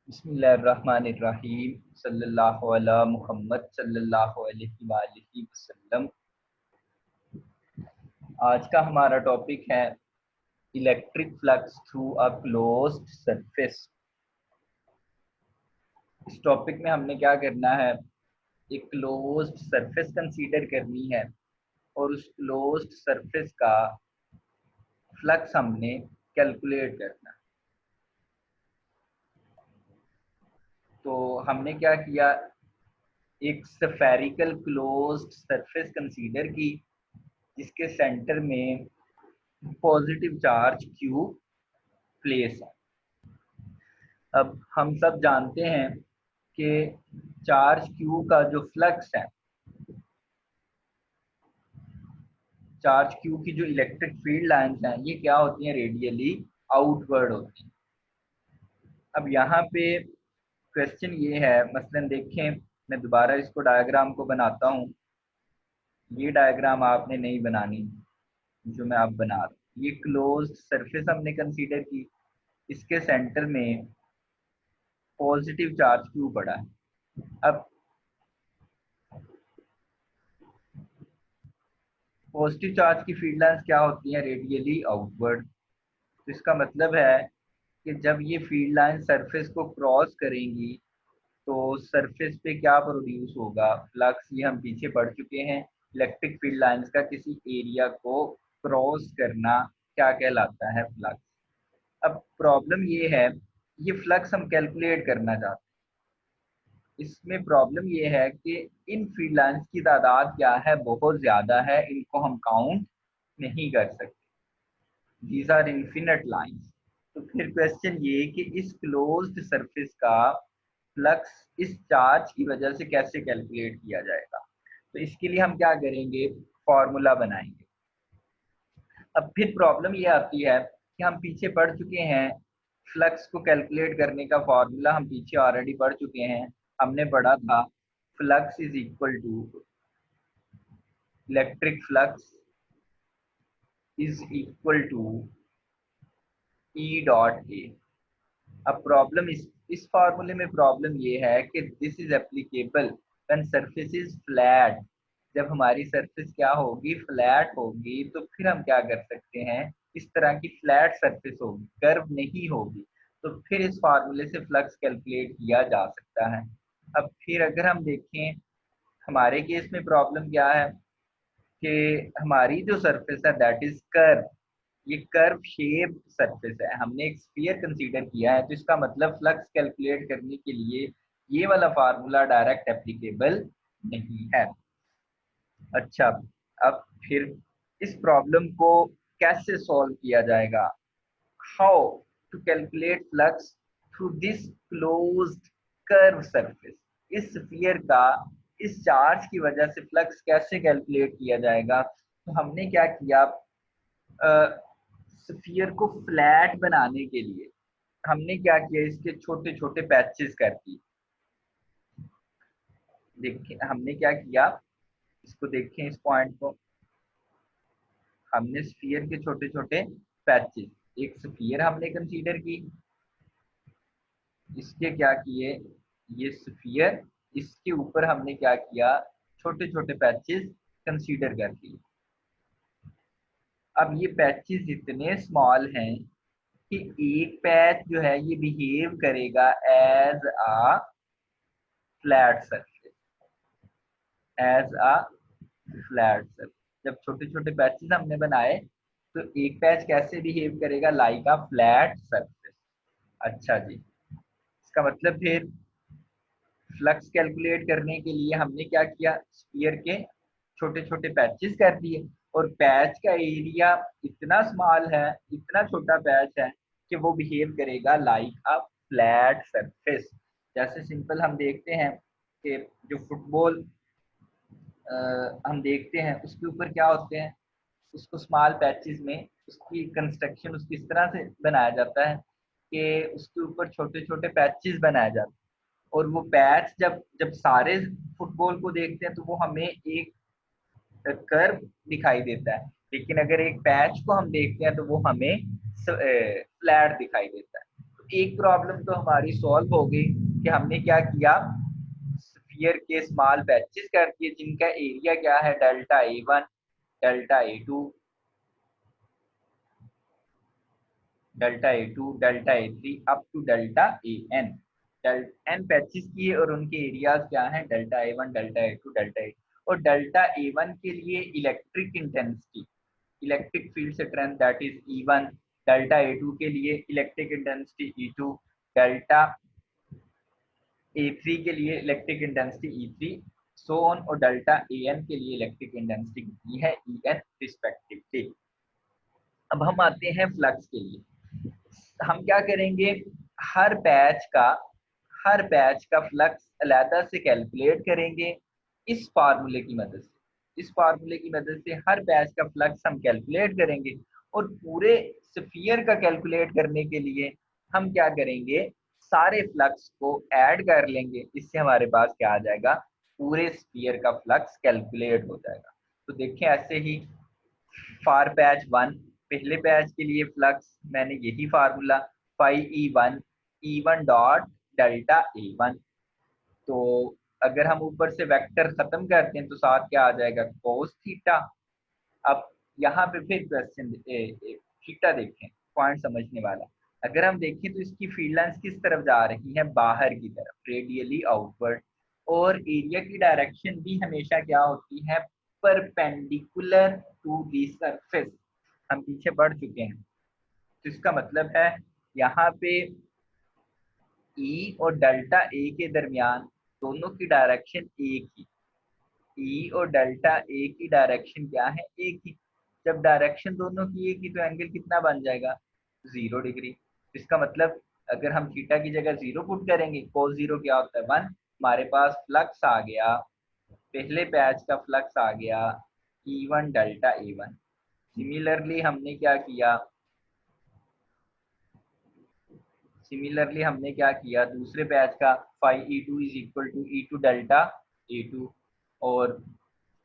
बिस्मिल्लाहिर्रहमानिर्रहीम सल्लल्लाहु अला मुहम्मद सल्लल्लाहु अलैहि वालिहि वसल्लम। आज का हमारा टॉपिक है electric flux through a closed surface. इस टॉपिक में हमने क्या करना है, एक क्लोज्ड सरफेस कंसीडर करनी है और उस क्लोज्ड सरफेस का फ्लक्स हमने कैलकुलेट करना है। तो हमने क्या किया, एक स्फेरिकल क्लोज्ड सरफेस कंसीडर की जिसके सेंटर में पॉजिटिव चार्ज Q प्लेस है। अब हम सब जानते हैं कि चार्ज Q का जो फ्लक्स है, चार्ज Q की जो इलेक्ट्रिक फील्ड लाइंस हैं ये क्या होती हैं, रेडियली आउटवर्ड होती हैं। अब यहाँ पे क्वेश्चन ये है, मसलन देखें, मैं दोबारा इसको डायग्राम को बनाता हूँ। ये डायग्राम आपने नहीं बनानी जो मैं आप बना रहा हूँ। ये क्लोज्ड सरफेस हमने कंसीडर की, इसके सेंटर में पॉजिटिव चार्ज Q पड़ा है। अब पॉजिटिव चार्ज की फील्ड लाइंस क्या होती हैं, रेडियली आउटवर्ड। तो इसका मतलब है कि जब ये फील्ड लाइन सरफेस को क्रॉस करेंगी तो सरफेस पे क्या प्रोड्यूस होगा, फ्लक्स। ये हम पीछे पढ़ चुके हैं, इलेक्ट्रिक फील्ड लाइंस का किसी एरिया को क्रॉस करना क्या कहलाता है, फ्लक्स। अब प्रॉब्लम ये है, ये फ्लक्स हम कैलकुलेट करना चाहते हैं। इसमें प्रॉब्लम ये है कि इन फील्ड लाइंस की तादाद क्या है, बहुत ज्यादा है, इनको हम काउंट नहीं कर सकते। These are infinite lines. तो फिर क्वेश्चन ये कि इस क्लोज्ड सरफेस का फ्लक्स इस चार्ज की वजह से कैसे कैलकुलेट किया जाएगा। तो इसके लिए हम क्या करेंगे, फॉर्मूला बनाएंगे। अब फिर प्रॉब्लम ये आती है कि हम पीछे पढ़ चुके हैं, फ्लक्स को कैलकुलेट करने का फॉर्मूला हम पीछे ऑलरेडी पढ़ चुके हैं। हमने पढ़ा था flux is equal to, electric flux is equal to E dot A. अब प्रॉब्लम इस फार्मूले में प्रॉब्लम ये है कि this is applicable when surface is flat. जब हमारी सरफेस क्या होगी, फ्लैट होगी, तो फिर हम क्या कर सकते हैं, इस तरह की फ्लैट सरफेस होगी, कर्व नहीं होगी, तो फिर इस फार्मूले से फ्लक्स कैलकुलेट किया जा सकता है। अब फिर अगर हम देखें हमारे केस में प्रॉब्लम क्या है कि हमारी जो सरफेस है दैट इज कर्व, ये कर्व शेप सरफेस है, हमने एक स्फीयर कंसीडर किया है, तो इसका मतलब फ्लक्स कैलकुलेट करने के लिए ये वाला फार्मूला डायरेक्ट एप्लीकेबल नहीं है। अच्छा, अब फिर इस प्रॉब्लम को कैसे सॉल्व किया जाएगा, how to calculate flux through this closed curve surface. इस स्फीयर का इस चार्ज की वजह से फ्लक्स कैसे कैलकुलेट किया जाएगा। तो हमने क्या किया, स्फीयर को फ्लैट बनाने के लिए हमने क्या किया, इसके छोटे छोटे पैचेस कर दिए। देखिए हमने क्या किया, इसको देखें, इस पॉइंट को हमने स्फीयर के छोटे छोटे पैचेस, एक स्फीयर हमने कंसीडर की, इसके क्या किए, ये स्फीयर, इसके ऊपर हमने क्या किया, छोटे छोटे पैचेस कंसीडर कर दिए। अब ये पैचेस इतने स्मॉल हैं कि एक पैच जो है ये बिहेव करेगा as a flat surface, as a flat surface. जब छोटे छोटे पैचेस हमने बनाए तो एक पैच कैसे बिहेव करेगा, लाइक अ फ्लैट सरफेस। अच्छा जी, इसका मतलब फिर फ्लक्स कैलकुलेट करने के लिए हमने क्या किया, स्फीयर के छोटे छोटे पैचेस कर दिए, और पैच का एरिया इतना स्मॉल है, इतना छोटा पैच है कि वो बिहेव करेगा लाइक अ फ्लैट सरफेस। जैसे सिंपल हम देखते हैं कि जो फुटबॉल हम देखते हैं उसके ऊपर क्या होते हैं, उसको स्मॉल पैचेस में उसकी कंस्ट्रक्शन उसकी इस तरह से बनाया जाता है कि उसके ऊपर छोटे छोटे पैचेस बनाए जाते हैं, और वो पैच जब जब सारे फुटबॉल को देखते हैं तो वो हमें एक कर्व दिखाई देता है, लेकिन अगर एक पैच को हम देखते हैं तो वो हमें फ्लैट दिखाई देता है। तो एक प्रॉब्लम तो हमारी सॉल्व हो गई कि हमने क्या किया, स्फीयर के स्मॉल पैचेस कर दिए जिनका एरिया क्या है delta A1, delta A2, delta A2, delta A3 up to delta AN। N patches किए और उनके एरियाज क्या हैं delta A1, delta A2, delta A। और डेल्टा A1 के लिए electric intensity, electric field strength that is E1, delta A2 के लिए electric intensity E2, delta A3 के लिए electric intensity E3, so on, और डेल्टा AN के लिए इलेक्ट्रिक इंटेंसिटी कितनी है EN रिस्पेक्टिवली। अब हम आते हैं फ्लक्स के लिए। हम क्या करेंगे, हर बैच का हर बैच का फ्लक्स अलहदा से कैलकुलेट करेंगे इस फार्मूले की मदद से। इस फार्मूले की मदद से हर बैच का फ्लक्स हम कैलकुलेट करेंगे और पूरे स्फीयर का कैलकुलेट करने के लिए हम क्या करेंगे, सारे फ्लक्स को ऐड कर लेंगे। इससे हमारे पास क्या आ जाएगा, पूरे स्फीयर का फ्लक्स कैलकुलेट हो जाएगा। तो देखें ऐसे ही फॉर पैच 1, पहले पैच के लिए फ्लक्स मैंने यही formula phi E one dot delta A1। तो अगर हम ऊपर से वेक्टर खत्म करते हैं तो साथ क्या आ जाएगा कोस थीटा। अब यहाँ पे फिर क्वेश्चन थीटा देखें, पॉइंट समझने वाला। अगर हम देखें तो इसकी फील्ड लाइंस किस तरफ जा रही है, बाहर की तरफ, रेडियली आउटवर्ड। और एरिया की डायरेक्शन भी हमेशा क्या होती है, परपेंडिकुलर टू दी सरफेस। हम पीछे बढ़ चुके हैं, तो इसका मतलब है यहाँ पे ई और डेल्टा ए के दरमियान दोनों की डायरेक्शन एक ही, ई और डेल्टा ए की डायरेक्शन क्या है, एक ही। जब डायरेक्शन दोनों की एक ही तो एंगल कितना बन जाएगा, 0 डिग्री। इसका मतलब अगर हम थीटा की जगह 0 पुट करेंगे, cos 0 क्या होता है 1, हमारे पास फ्लक्स आ गया, पहले पैच का फ्लक्स आ गया E1 डेल्टा A1। सिमिलरली हमने क्या किया, दूसरे बैच का phi E2 is equal to E2 delta A2। और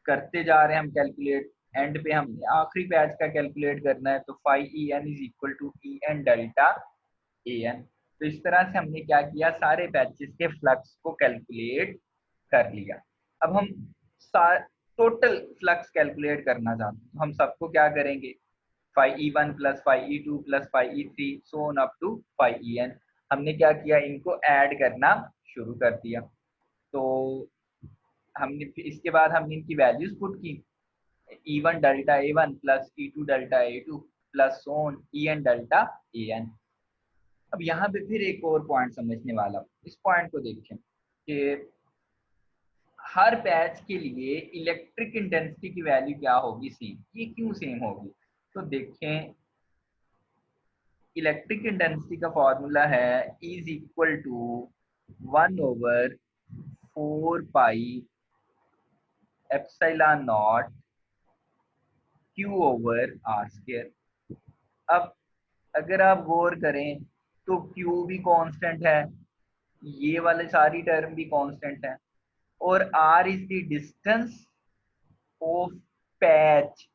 करते जा रहे हैं हम कैलकुलेट, एंड पे हमने आखिरी बैच का कैलकुलेट करना है, तो phi EN is equal to EN delta AN। तो इस तरह से हमने क्या किया, सारे बैचेस के फ्लक्स को कैलकुलेट कर लिया। अब हम टोटल फ्लक्स कैलकुलेट करना चाहते हैं, तो हम सबको क्या करेंगे, phi E1 plus phi E2 plus phi E3 so on up to phi EN। हमने क्या किया, इनको ऐड करना शुरू कर दिया। तो हमने फिर इसके बाद हमने इनकी वैल्यूज पुट की, E1 delta A1 plus E2 delta A2 plus so on EN delta AN। अब यहाँ पे फिर एक और पॉइंट समझने वाला, इस पॉइंट को देखें कि हर पैच के लिए इलेक्ट्रिक इंटेंसिटी की वैल्यू क्या होगी, सेम। ये क्यों सेम होगी, तो देखें इलेक्ट्रिक इंटेंसिटी का फॉर्मूला है is equal to 1/4 pi epsilon naught Q/R²। अब अगर आप गौर करें तो Q भी कांस्टेंट है, ये वाले सारी टर्म भी कांस्टेंट है, और R is the distance of patch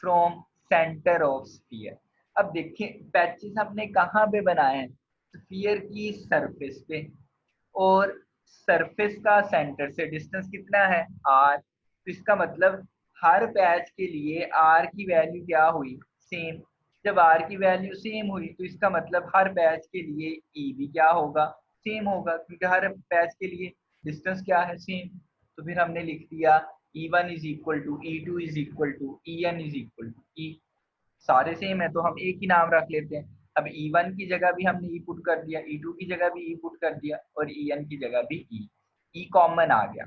from centre of sphere. अब देखिए पैचेस हमने कहाँ पे बनाए हैं, स्फीयर की सरफेस पे, और सरफेस का सेंटर से डिस्टेंस कितना है R। तो इसका मतलब हर पैच के लिए R की वैल्यू क्या हुई, सेम। जब R की वैल्यू सेम हुई तो इसका मतलब हर पैच के लिए E भी क्या होगा, सेम होगा, क्योंकि हर पैच के लिए डिस्टेंस क्या है, सेम। तो फिर हमने लिख दिया E1 is equal to E2 is equal to EN is equal to E। सारे सेम है तो हम एक ही नाम रख लेते हैं। अब E1 की जगह भी हमने E पुट कर दिया, E2 की जगह भी E पुट कर दिया, और EN की जगह भी E कॉमन आ गया।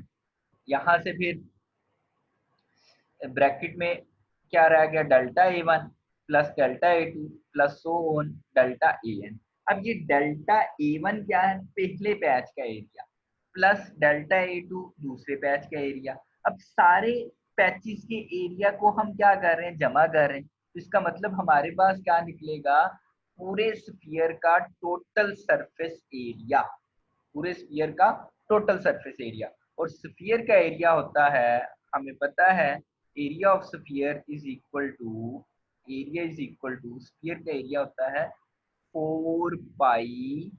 यहाँ से फिर ब्रैकेट में क्या रह गया, delta A1 plus delta A2 plus so on delta AN। अब ये डेल्टा A1 क्या है, पहले पैच का एरिया, प्लस डेल्टा A2 दूसरे पैच का एरिया। अब सारे पैचेस के एरिया को हम क्या कर रहे हैं, जमा कर रहे हैं। तो इसका मतलब हमारे पास क्या निकलेगा, पूरे स्फीयर का टोटल सरफेस एरिया, पूरे स्फीयर का टोटल सरफेस एरिया। और स्फीयर का एरिया होता है, हमें पता है area of sphere is equal to, sphere का एरिया होता है 4 पाई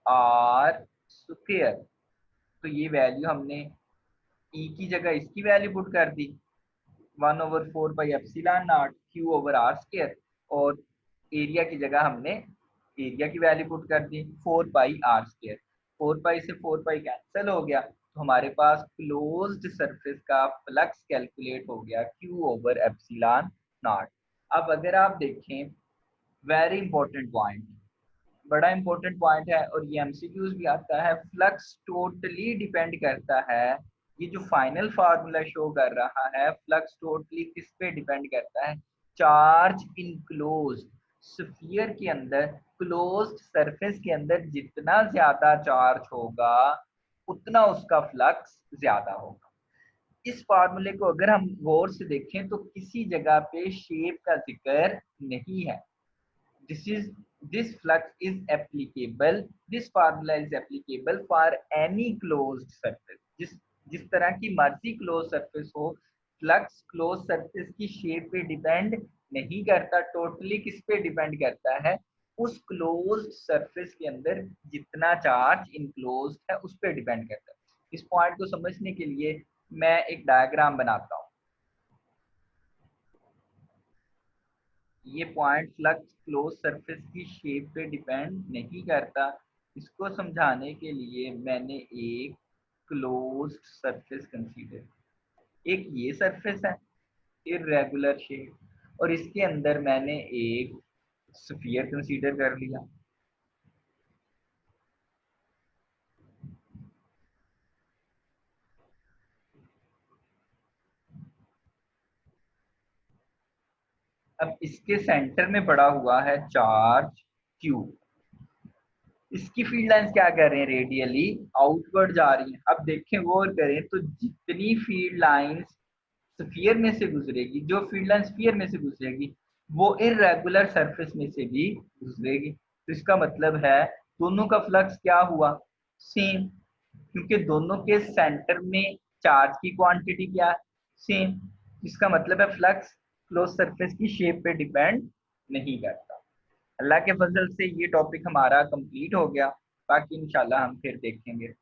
आर स्क्वायर। तो ये वैल्यू हमने ई की जगह इसकी वैल्यू पुट कर दी 1/4 pi epsilon naught Q over R square, और एरिया की जगह हमने एरिया की वैल्यू पुट कर दी 4 पाई आर स्क्वायर। 4 पाई से 4 पाई कैंसिल हो गया, तो हमारे पास क्लोज्ड सरफेस का फ्लक्स कैलकुलेट हो गया क्यू ओवर एप्सिलॉन नॉट। अब अगर आप देखें, वेरी इंपॉर्टेंट पॉइंट, बड़ा इंपॉर्टेंट पॉइंट है और ये एमसीक्यूज भी आता है, फ्लक्स टोटली डिपेंड करता है। ये जो फाइनल फार्मूला शो कर रहा है, फ्लक्स टोटली किस पे डिपेंड करता है? चार्ज इनक्लोज स्फीयर के अंदर, क्लोज्ड सरफेस के अंदर जितना ज्यादा चार्ज होगा उतना उसका फ्लक्स ज्यादा होगा। इस फार्मूले को अगर हम गौर से देखें तो किसी जगह पे शेप का जिक्र नहीं है। this is this flux is applicable, this formula is applicable for any closed surface। जिस तरह की मर्जी क्लोज सरफेस हो, फ्लक्स क्लोज सरफेस की शेप पे डिपेंड नहीं करता, टोटली किस पे डिपेंड करता है? उस क्लोज सरफेस के अंदर जितना चार्ज इनक्लोज है उस पे डिपेंड करता है। इस पॉइंट को समझने के लिए मैं एक डायग्राम बनाता हूँ। ये पॉइंट फ्लक्स क्लोज सरफेस की शेप पे डिपेंड नहीं करता। इसको समझाने के लिए मैंने एक क्लोज्ड सरफेस कंसीडर, एक ये सरफेस है इर्रेगुलर शेप, और इसके अंदर मैंने एक स्फीयर कंसीडर कर लिया। अब इसके सेंटर में पड़ा हुआ है चार्ज क्यू। इसकी फील्ड लाइंस क्या कर रहे हैं? रेडियली आउटवर्ड जा रही हैं। अब देखें, गौर करें तो जितनी फील्ड लाइंस स्फीयर में से गुजरेगी, जो फील्ड लाइन स्फीयर में से गुजरेगी वो इर्रेगुलर सरफेस में से भी गुजरेगी। तो इसका मतलब है दोनों का फ्लक्स क्या हुआ? सेम, क्योंकि दोनों के सेंटर में चार्ज की क्वांटिटी क्या है? सेम। इसका मतलब है फ्लक्स क्लोज सरफेस की शेप पे डिपेंड नहीं करता। अल्लाह के फजल से ये टॉपिक हमारा कंप्लीट हो गया, बाकी इंशाल्लाह हम फिर देखेंगे।